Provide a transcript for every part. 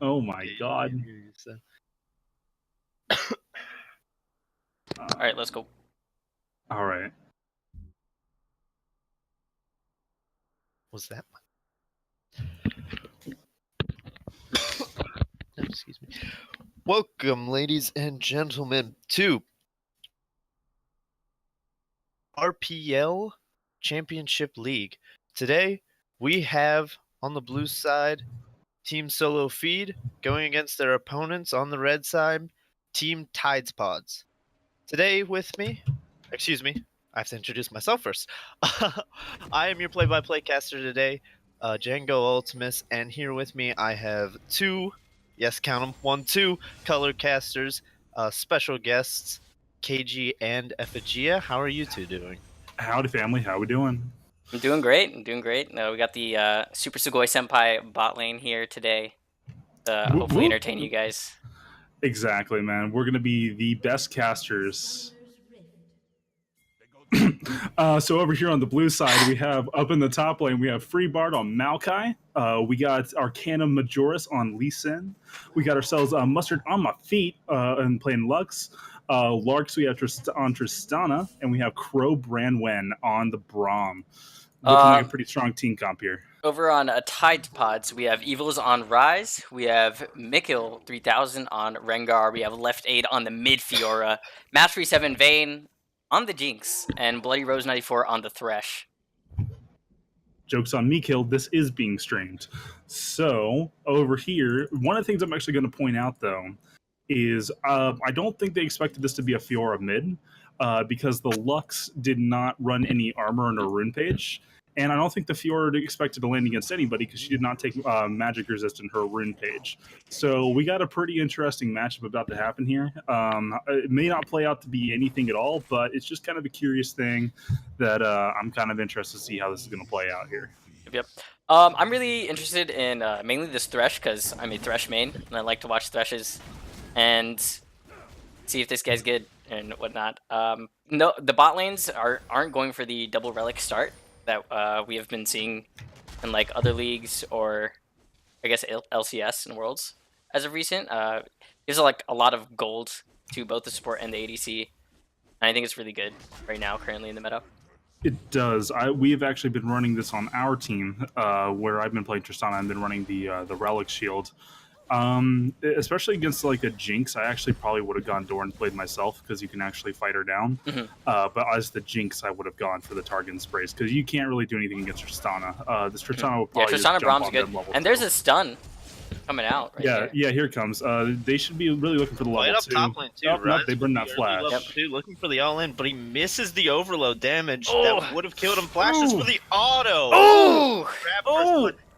Oh my god. All right, let's go. All right. Was that one? Excuse me. Welcome, ladies and gentlemen, to RPL Championship League. Today, we have on the blue side Team Solo Feed going against their opponents on the red side, Team PODS. Today with me, excuse me, I have to introduce myself first. I am your play-by-play caster today, Django Ultimus, and here with me I have two, yes, count them, 2 color casters, special guests, KG and Effigia. How are you two doing? Howdy, family. How we doing? I'm doing great. No, we got the Super Sugoi Senpai bot lane here today. Hopefully entertain you guys. Exactly, man. We're gonna be the best casters. So over here on the blue side, we have up in the top lane, we have Free Bard on Maokai. We got Arcana Majoris on Lee Sin. We got ourselves Mustard on my feet and playing Lux. Larks, we have on Tristana, and we have Crow Branwen on the Braum. Looking like a pretty strong team comp here. Over on Tide Pods, we have Evils on Rise. We have Mikil 3000 on Rengar. We have Left Aid on the mid Fiora. Mastery 7 Vayne on the Jinx. And Bloody Rose 94 on the Thresh. Joke's on me, Kill. This is being streamed. So, over here, one of the things I'm actually going to point out, though, is I don't think they expected this to be a Fiora mid, because the Lux did not run any armor on her rune page. And I don't think the Fiora expected to land against anybody because she did not take magic resist in her rune page. So we got a pretty interesting matchup about to happen here. It may not play out to be anything at all, but it's just kind of a curious thing that I'm kind of interested to see how this is going to play out here. Yep. I'm really interested in mainly this Thresh because I'm a Thresh main and I like to watch Threshes and see if this guy's good and whatnot. No, the bot lanes aren't going for the double relic start that we have been seeing in like other leagues or I guess LCS and Worlds as of recent. Gives like a lot of gold to both the support and the ADC, and I think it's really good right now currently in the meta. It does. We have actually been running this on our team, where I've been playing Tristana. I've been running the Relic Shield. Especially against like a Jinx, I actually probably would have gone Doran played myself because you can actually fight her down. But as the Jinx, I would have gone for the target sprays because you can't really do anything against Tristana. This Tristana will probably Tristana Braum's good, and there's a stun coming out. Right yeah, here it comes. They should be really looking for the level 2. Top lane too, right? Nope, they bring that flash. Looking for the all-in, but he misses the overload damage that would have killed him. Flashes for the auto.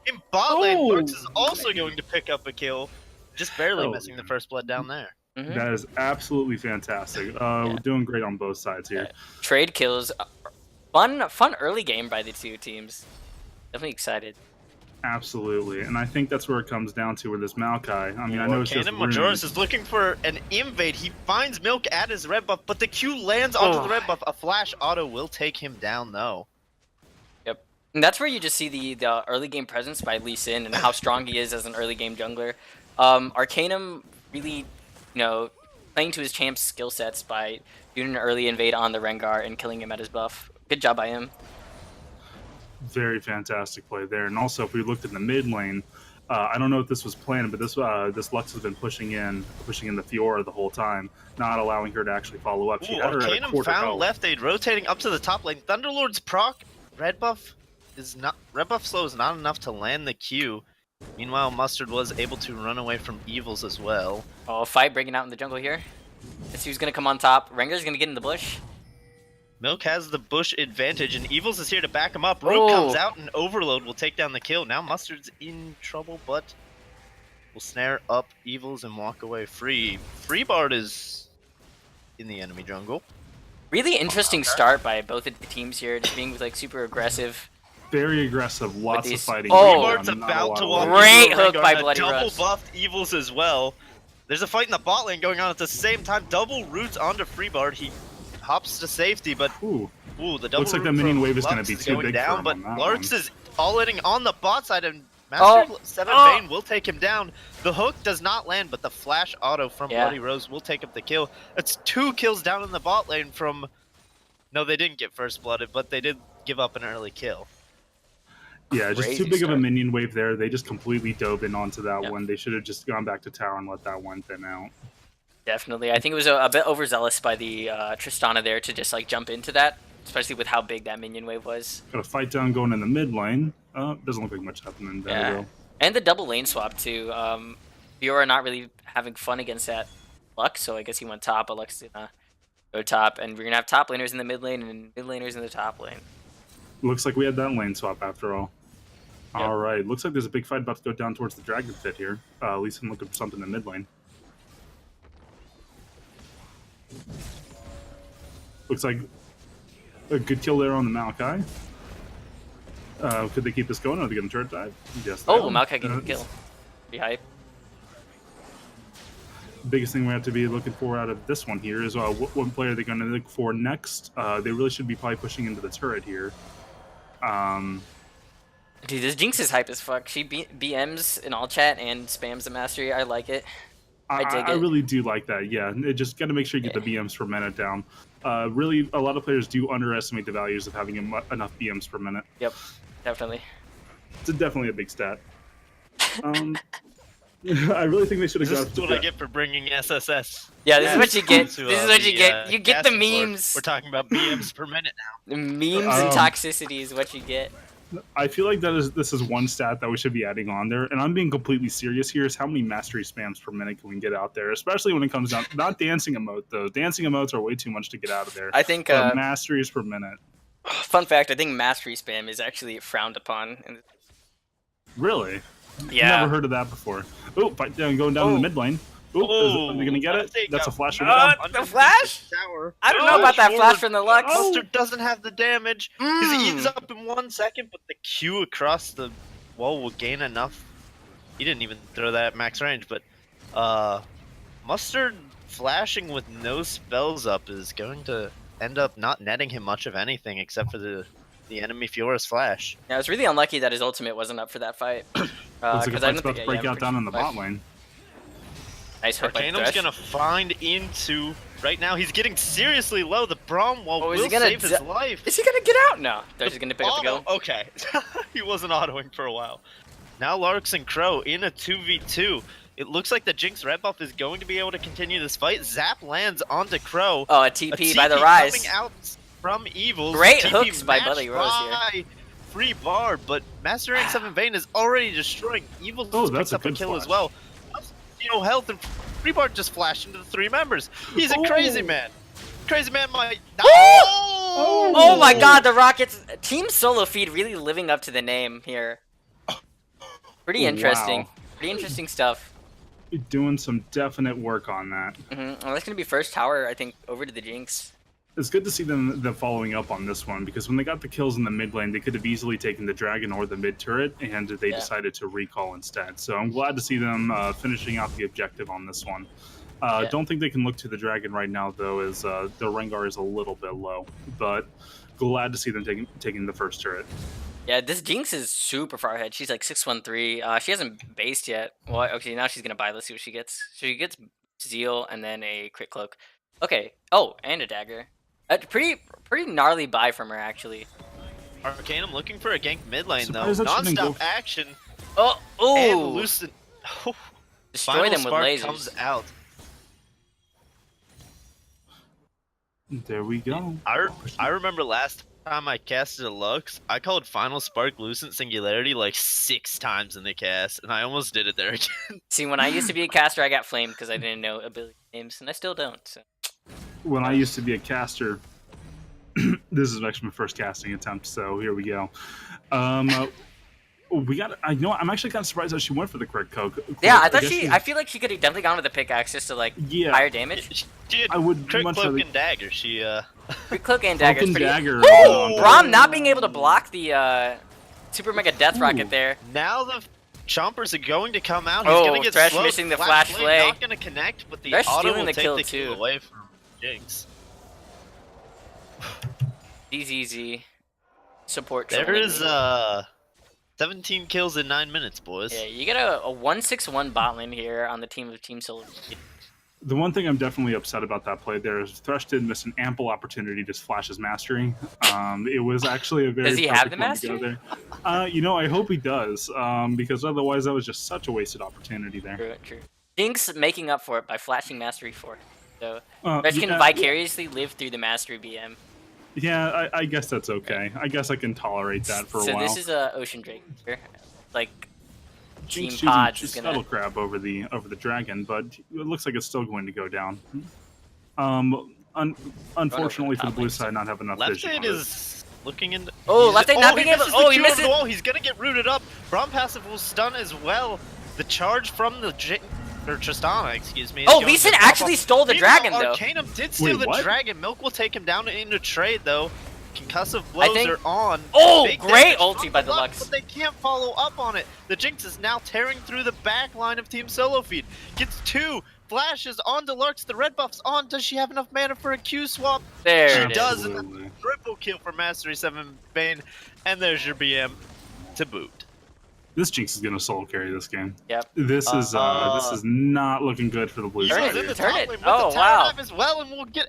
In bot lane, Lux is also going to pick up a kill. Just barely missing the first blood down there. That is absolutely fantastic. We're doing great on both sides here. Trade kills. Fun early game by the two teams. Definitely excited. Absolutely. And I think that's where it comes down to with this Maokai. I mean, I know it's just Majoris is looking for an invade. He finds Milk at his red buff, but the Q lands onto the red buff. A flash auto will take him down, though. And that's where you just see the early game presence by Lee Sin and how strong he is as an early game jungler. Arcanum really, playing to his champ's skill sets by doing an early invade on the Rengar and killing him at his buff. Good job by him. Very fantastic play there. And also, if we looked in the mid lane, I don't know if this was planned, but this Lux has been pushing in the Fiora the whole time, not allowing her to actually follow up. Arcanum found Left Aid rotating up to the top lane. Thunderlord's proc red buff slow is not enough to land the Q. Meanwhile, Mustard was able to run away from Evils as well. Oh, fight breaking out in the jungle here. Let's see who's gonna come on top. Rengar's gonna get in the bush. Milk has the bush advantage, and Evils is here to back him up. Rogue comes out, and Overload will take down the kill. Now Mustard's in trouble, but will snare up Evils and walk away free. Freebard is in the enemy jungle. Really interesting start by both of the teams here, just being like super aggressive. Very aggressive, lots of fighting. Freebard's about to walk. Great hook by Bloody Rose. Double buffed Evils as well. There's a fight in the bot lane going on at the same time. Double roots onto Freebard. He hops to safety, but the double looks like the minion wave is going to be too big down. for but him on that Larks is all-inning on the bot side, and Master 7 Vayne will take him down. The hook does not land, but the flash auto from Bloody Rose will take up the kill. It's 2 kills down in the bot lane from... No, they didn't get first blooded, but they did give up an early kill. Yeah, just too big of a minion wave there. They just completely dove in onto that one. They should have just gone back to tower and let that one thin out. Definitely. I think it was a bit overzealous by the Tristana there to just like jump into that, especially with how big that minion wave was. Got a fight down going in the mid lane. Doesn't look like much happening there, though. And the double lane swap, too. Fiora not really having fun against that Lux, so I guess he went top, but Lux did go top. And we're going to have top laners in the mid lane and mid laners in the top lane. Looks like we had that lane swap after all. Yep. All right. Looks like there's a big fight about to go down towards the Dragon Pit here. At least I'm looking for something in mid lane. Looks like a good kill there on the Maokai. Could they keep this going? Are they going to turret dive? Yes. Oh, Maokai getting a kill. Be hype. Biggest thing we have to be looking for out of this one here is what player they're going to look for next. They really should be probably pushing into the turret here. Dude, this Jinx is hype as fuck. She BMs in all chat and spams the mastery. I like it. I dig it. I really do like that, yeah. Just got to make sure you get the BMs per minute down. Really, a lot of players do underestimate the values of having enough BMs per minute. Yep, definitely. It's definitely a big stat. I really think they should have got... This is what I get for bringing SSS. Yeah, this is what you get. This is what you get. You get the board. memes. We're talking about BMs per minute now. The memes and toxicity is what you get. I feel like this is one stat that we should be adding on there, and I'm being completely serious here, is how many mastery spams per minute can we get out there, especially when it comes down... Not dancing emote, though. Dancing emotes are way too much to get out of there. I think... masteries per minute. Fun fact, I think mastery spam is actually frowned upon. Really? Yeah. Never heard of that before. Oh, fight down, going down in the mid lane. Are they gonna get it? That's a flash. The flash? I don't know about that flash from the Lux. Mustard doesn't have the damage. His E's up in 1 second, but the Q across the wall will gain enough. He didn't even throw that at max range, but Mustard flashing with no spells up is going to end up not netting him much of anything except for the enemy Fiora's flash. Yeah, it was really unlucky that his ultimate wasn't up for that fight. Looks like a fight's about to break out down in the bot lane. Nice hook by Arcanum's gonna find into... Right now, he's getting seriously low. The Bromwell will save his life. Is he gonna get out? No. They're just gonna pick up the go. Okay. He wasn't autoing for a while. Now Larks and Crow in a 2v2. It looks like the Jinx red buff is going to be able to continue this fight. Zap lands onto Crow. Oh, a TP by the Rise. Coming out from Evil. Great hooks by Bloody Rose here. Free bar, but Master Rank 7 Vayne is already destroying Evil. Picks up a kill as well. 0 health, and Free bar just flashed into the 3 members. He's a crazy man. Crazy man might... Oh my god, the Rockets... Team Solo Feed really living up to the name here. Pretty interesting. Wow. Pretty interesting stuff. Doing some definite work on that. Well, that's going to be first tower, I think, over to the Jinx. It's good to see them following up on this one, because when they got the kills in the mid lane, they could have easily taken the dragon or the mid turret, and they decided to recall instead. So I'm glad to see them finishing out the objective on this one. Don't think they can look to the dragon right now, though, as the Rengar is a little bit low. But glad to see them taking the first turret. Yeah, this Jinx is super far ahead. She's like 613. She hasn't based yet. Well, okay, now she's going to buy. Let's see what she gets. She gets Zeal and then a crit cloak. Okay. Oh, and a dagger. Pretty gnarly buy from her, actually. Arcanum looking for a gank mid lane, though. Non-stop action. Oh! And Lucid. Destroy them with lasers. Comes out. There we go. I remember last time I casted a Lux, I called Final Spark Lucent Singularity like 6 times in the cast, and I almost did it there again. See, when I used to be a caster, I got flamed because I didn't know ability names, and I still don't. So. When I used to be a caster, this is actually my first casting attempt, so here we go. I'm actually kind of surprised that she went for the crit cloak. Yeah, I feel like she could have definitely gone with the pickaxe just to like higher damage. I would crit cloak and dagger. Crit cloak and dagger. Is pretty... dagger. Braum not being able to block the super mega death rocket there. Now the chompers are going to come out. He's going to get Thresh slowed. missing the flash play. Not going to connect, but the Thresh auto stealing will the take kill the too. kill away from Jinx. Easy support. There is 17 kills in 9 minutes, boys. Yeah, you get a 1-6-1 bot lane here on the team of Team Solo. The one thing I'm definitely upset about that play there is Thresh did miss an ample opportunity to flash his mastery. It was actually a very Does he have the perfect one to go there. You know, I hope he does, because otherwise that was just such a wasted opportunity there. True, true. Jinx making up for it by flashing Mastery 4. So Thresh can Yeah, vicariously live through the Mastery BM. Yeah, I guess that's okay. I guess I can tolerate that for a while. So this is a Ocean Drake here. Like, Team Jinx PODS using is gonna... Scuttle Crab over the dragon, but it looks like it's still going to go down. Unfortunately for the blue side, not have enough Left vision. Aid is looking into. Oh, Left Aid not being able. Oh, he missed it. Wall. He's gonna get rooted up. Braum passive will stun as well. The charge from the Tristana, excuse me. Oh, Lee Sin actually stole the dragon though. Arcanum did steal the dragon. Milk will take him down into trade though. Concussive blows are on. Oh, Big great ulti by the Lux. But they can't follow up on it. The Jinx is now tearing through the back line of Team Solo Feed. Gets 2 flashes on Deluxe. The red buff's on. Does she have enough mana for a Q swap? There she does. And that's a triple kill for Mastery 7 Bane. And there's your BM to boot. This Jinx is gonna solo carry this game. Yep. This is not looking good for the blue side. In the Turn top it. lane with Oh, the tower wow. dive as well, and we'll get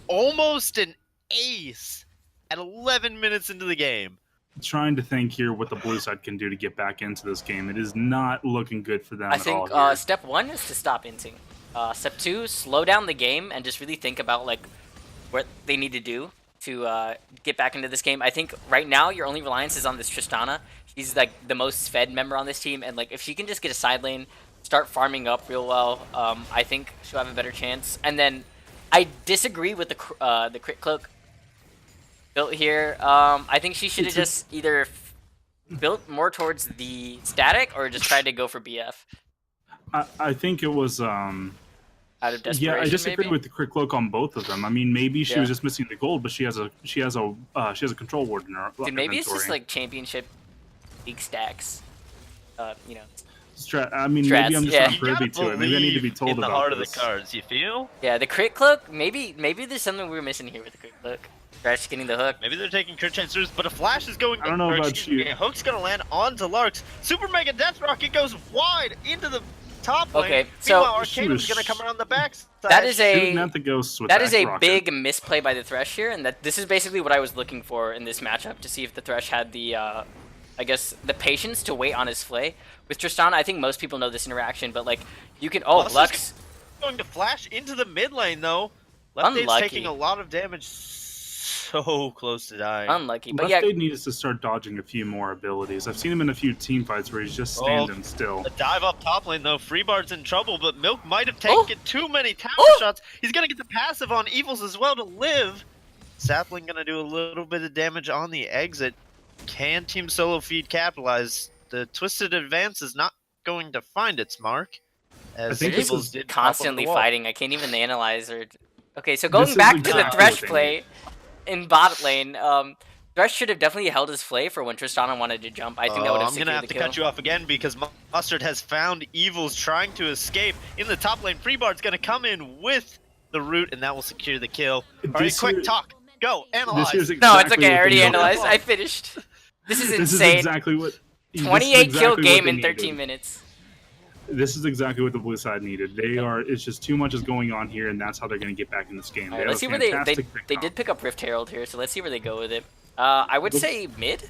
almost an ace at 11 minutes into the game. Trying to think here what the blue side can do to get back into this game. It is not looking good for them I at think all here. step 1 is to stop inting. Step 2, slow down the game and just really think about like what they need to do to get back into this game. I think right now your only reliance is on this Tristana. She's like the most fed member on this team, and like if she can just get a side lane, start farming up real well, I think she'll have a better chance. And then I disagree with the crit cloak built here. I think she should have just either built more towards the static or just tried to go for BF. I think it was Out of desperation, yeah, I disagree maybe? with the crit cloak on both of them. I mean, maybe she was just missing the gold, but she has a control ward in her Dude, maybe it's just inventory. like championship league stacks. You know. I mean, Strats, maybe I'm just yeah. not privy to it. Maybe I need to be told in the about heart this. of the cards, you feel? Yeah, the crit cloak. Maybe there's something we're missing here with the crit cloak. Thresh getting the hook. Maybe they're taking crit chances, but a flash is going. I don't know about you. A hook's gonna land onto Larks. Super Mega Death Rocket goes wide into the top lane. Okay, so meanwhile, Arcanum's gonna come around the back. that is Shooting at the ghosts with that is a rocket. big misplay by the Thresh here, and that this is basically what I was looking for in this matchup to see if the Thresh had the I guess the patience to wait on his flay. With Tristana, I think most people know this interaction, but like you can Lux going to flash into the mid lane though. Left Aid's Unlucky. taking a lot of damage, so close to dying. unlucky, but Left yeah, Aid needs to start dodging a few more abilities. I've seen him in a few team fights where he's just standing still. The dive up top lane though, Freebard's in trouble, but Milk might have taken too many tower shots. He's gonna get the passive on Evils as well to live. Sapling gonna do a little bit of damage on the exit. Can Team Solo Feed capitalize? The Twisted Advance is not going to find its mark. As think this Evils is did pop up constantly the wall. fighting. I can't even analyze or. Okay, so going is back to the exactly Thresh what they play in bot lane, Thresh should have definitely held his flay for when Tristana wanted to jump. I think that would have I'm secured gonna have the to kill. cut you off again because Mustard has found Evils trying to escape in the top lane. Freebard's gonna come in with the root, and that will secure the kill. All right, This quick here- talk. Go analyze. This is No, it's exactly okay. I what already they analyzed. needed. I finished. This is This is insane. exactly what. this is 28 exactly kill what game they in needed. 13 minutes. This is exactly what the blue side needed. It's just too much is going on here, and that's how they're going to get back in this game. All right, let's see where they did pick up Rift Herald here, so let's see where they go with it. I would say mid.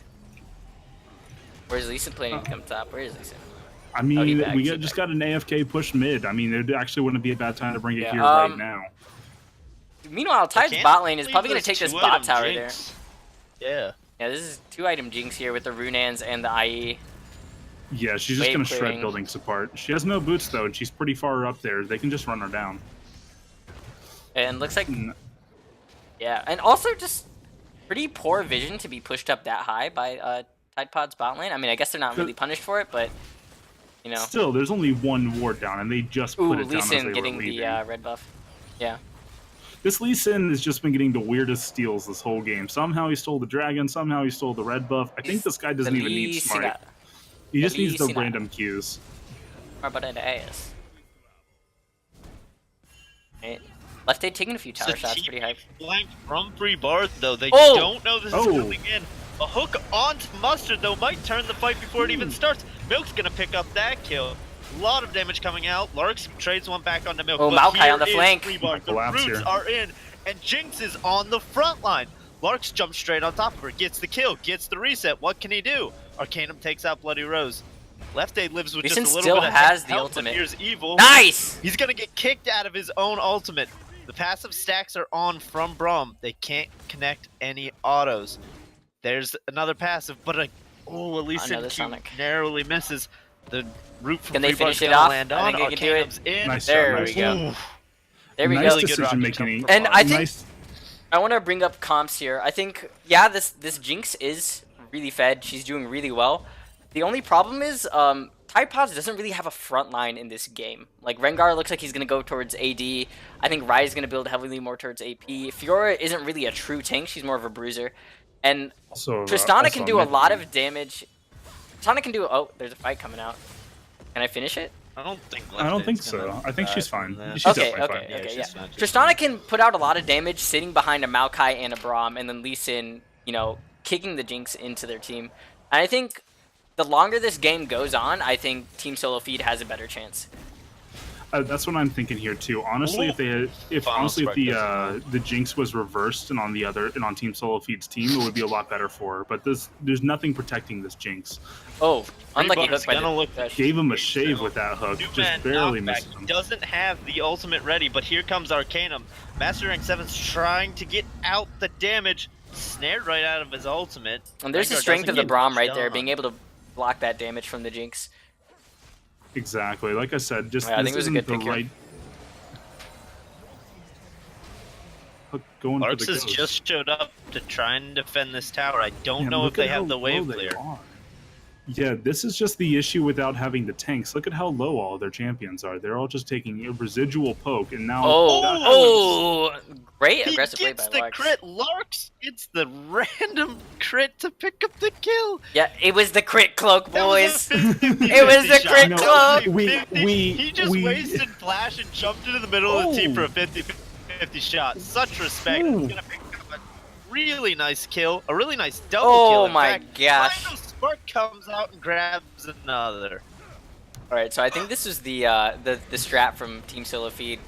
Where's Lee Sin planning to come top? Where is Lee Sin? I mean, he back, we he just back. got an AFK push mid. I mean, it actually wouldn't be a bad time to bring it Yeah, here right now. Meanwhile, Tide's Can't bot lane is believe probably going to take this bot tower there. Jinx. Yeah. Yeah, this is 2-item Jinx here with the Runans and the IE. Yeah, she's just Wave going to shred clearing. buildings apart. She has no boots, though, and she's pretty far up there. They can just run her down. And looks like, Mm. yeah, and also just pretty poor vision to be pushed up that high by Tide Pod's bot lane. I mean, I guess they're not really punished for it, but, you know. Still, there's only one ward down, and they just Ooh, put it Lee down as they Sin were getting leaving. the red buff. Yeah. This Lee Sin has just been getting the weirdest steals this whole game. Somehow he stole the dragon, somehow he stole the red buff. I think this guy doesn't even need smite. He just needs the Lee Sin. random Qs. Or about an AS. Right. Left Aid taking a few tower shots, pretty hype. Blank from Freebard though. They Oh! don't know this is Oh. coming in. A hook onto Mustard, though, might turn the fight before it even starts. Milk's gonna pick up that kill. A lot of damage coming out. Larks trades one back onto Milk. Oh, but Maokai on the here is flank. Rebar. The Collapse roots here. are in, and Jinx is on the front line. Larks jumps straight on top of her, gets the kill, gets the reset. What can he do? Arcanum takes out Bloody Rose. Left A lives with Jason just a little still bit of has the health, but ultimate. here's Evil. Nice! He's gonna get kicked out of his own ultimate. The passive stacks are on from Braum. They can't connect any autos. There's another passive, but Elysian Another Q Sonic. narrowly misses. The root from Can they Freebar's finish it gonna off? land I on. think they can do it. Arcanum's in. Nice There job, we nice go. job. There we nice go. Really good decision rocket making. jump And from I Bard. think Nice. I want to bring up comps here. I think, yeah, this Jinx is really fed. She's doing really well. The only problem is PODS doesn't really have a front line in this game. Like, Rengar looks like he's going to go towards AD. I think Rai is going to build heavily more towards AP. Fiora isn't really a true tank. She's more of a bruiser. And Also, Tristana can do a mid lot lane. of damage. Tristana can do... Oh, there's a fight coming out. Can I finish it? I don't think. I don't think Left A's so. gonna I think die she's from fine. that. She's Okay, definitely okay, fine. okay, she's yeah. fine, she's Tristana can put out a lot of damage sitting behind a Maokai and a Braum, and then Lee Sin, you know, kicking the Jinx into their team. And I think the longer this game goes on, I think Team Solo Feed has a better chance. That's what I'm thinking here too. Honestly, Ooh. if they had, if Final honestly if strike the Jinx was reversed and on the other and on Team Solo Feed's team, it would be a lot better for her. But there's nothing protecting this Jinx. Oh, unlucky Freebar's hook by gonna the look Thresh. Gave him a shave with that hook, Two-man just barely knockback. missed He him. doesn't have the ultimate ready, but here comes Arcanum. Master Rank 7's trying to get out the damage, snared right out of his ultimate. And there's the Rengar strength of doesn't the get Braum much right there, done. being able to block that damage from the Jinx. Exactly. Like I said, just Yeah, I this think it was a isn't good the pick here. right hook going Larks for the has ghost. just showed up to try and defend this tower. I don't Man, know look if they at how have the wave low they clear. are. Yeah, this is just the issue without having the tanks. Look at how low all their champions are. They're all just taking a residual poke, and now Oh, great He aggressive play gets by the Larks. crit. Larks gets the random crit to pick up the kill. Yeah, it was the crit cloak, That was boys. a 50-50 It was the shot. crit That cloak. was a 50. He just we- wasted flash and jumped into the middle of the team for a 50-50 shot. Such respect. Ooh. He's gonna pick up a really nice kill, a really nice double Oh kill. In my fact, gosh. Rhino Spark comes out and grabs another. All right, so I think this was the strat from Team Solo Feed.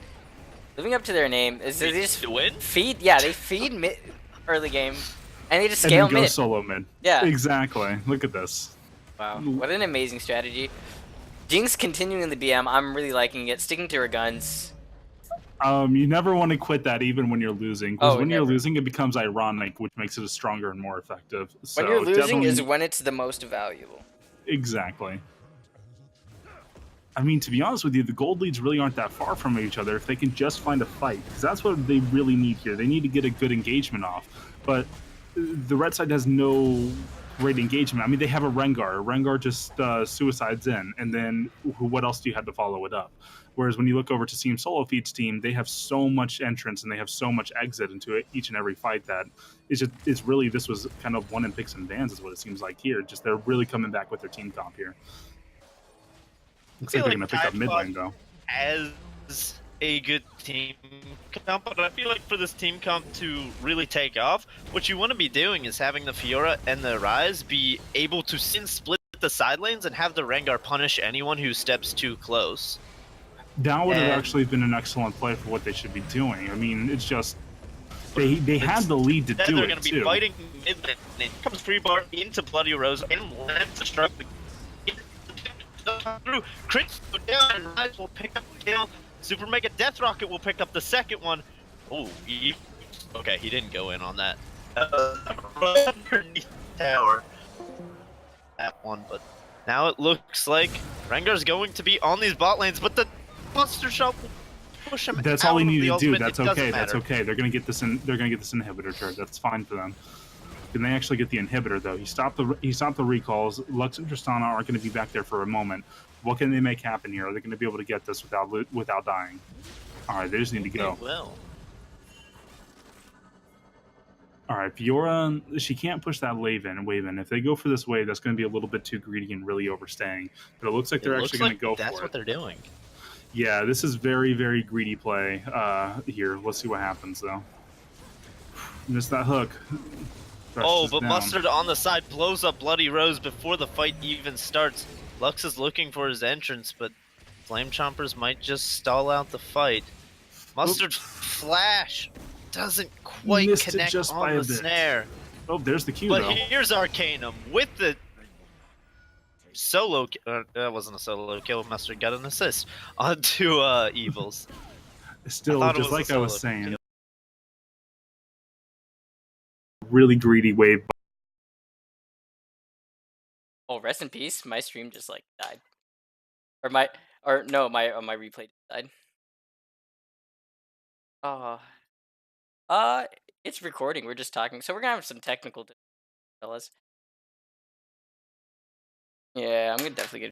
Living up to their name, is they just To win? feed. Yeah, they feed mid early game, and they just and scale then go mid. solo mid. Yeah. Exactly. Look at this. Wow, what an amazing strategy. Jinx continuing the BM. I'm really liking it. Sticking to her guns. You never want to quit that even when you're losing. Because Oh, when you're never. losing, it becomes ironic, which makes it stronger and more effective. So When you're losing is definitely- when it's the most valuable. Exactly. I mean, to be honest with you, the gold leads really aren't that far from each other if they can just find a fight. Because that's what they really need here. They need to get a good engagement off. But the red side has no great engagement. I mean, they have a Rengar. Rengar just suicides in. And then what else do you have to follow it up? Whereas when you look over to Team Solo Feed's team, they have so much entrance and they have so much exit into it, each and every fight that it's really, this was kind of one in picks and bans is what it seems like here. Just they're really coming back with their team comp here. Looks like feel they're going like to pick up Tide mid Pod- lane, though. As a good team comp, but I feel like for this team comp to really take off, what you want to be doing is having the Fiora and the Ryze be able to split the side lanes and have the Rengar punish anyone who steps too close. That would have And- actually been an excellent play for what they should be doing. I mean, it's just they had the lead to Then do they're it going to be too. fighting mid lane. It comes Freebar into Bloody Rose and lands the struck. Through crits go down and Ryze will pick up the kill. Super Mega Death Rocket will pick up the second one. Oh, okay, he didn't go in on that. Underneath the tower. That one, but now it looks like Rengar's going to be on these bot lanes, but the Buster Shot will push him That's out all we of need the to do. ultimate. That's It doesn't okay. That's matter. okay. They're gonna get this in. They're gonna get this inhibitor turret. That's fine for them. Can they actually get the inhibitor though? He stopped the recalls. Lux and Tristana aren't going to be back there for a moment. What can they make happen here? Are they going to be able to get this without dying? All right, they just need to go. They will. All right, Fiora, she can't push that wave in. If they go for this wave, that's going to be a little bit too greedy and really overstaying. But it looks like they're It actually looks going to go like that's for what it. they're doing. Yeah, this is very, very greedy play here. Let's see what happens, though. Missed that hook. Thresh Oh, is but down. Mustard on the side blows up Bloody Rose before the fight even starts. Lux is looking for his entrance, but Flame Chompers might just stall out the fight. Mustard flash doesn't quite Missed it connect just by on a the bit. snare. Oh, there's the Q, But though. here's Arcanum with the solo. That wasn't a solo kill. Mustard got an assist onto Evils. Still, thought it just was a like I was solo saying, kill. really greedy wave. Oh, rest in peace. My stream just like died, or no, my replay died. Uh, it's recording. We're just talking, so we're gonna have some technical, fellas. Yeah, I'm gonna definitely get.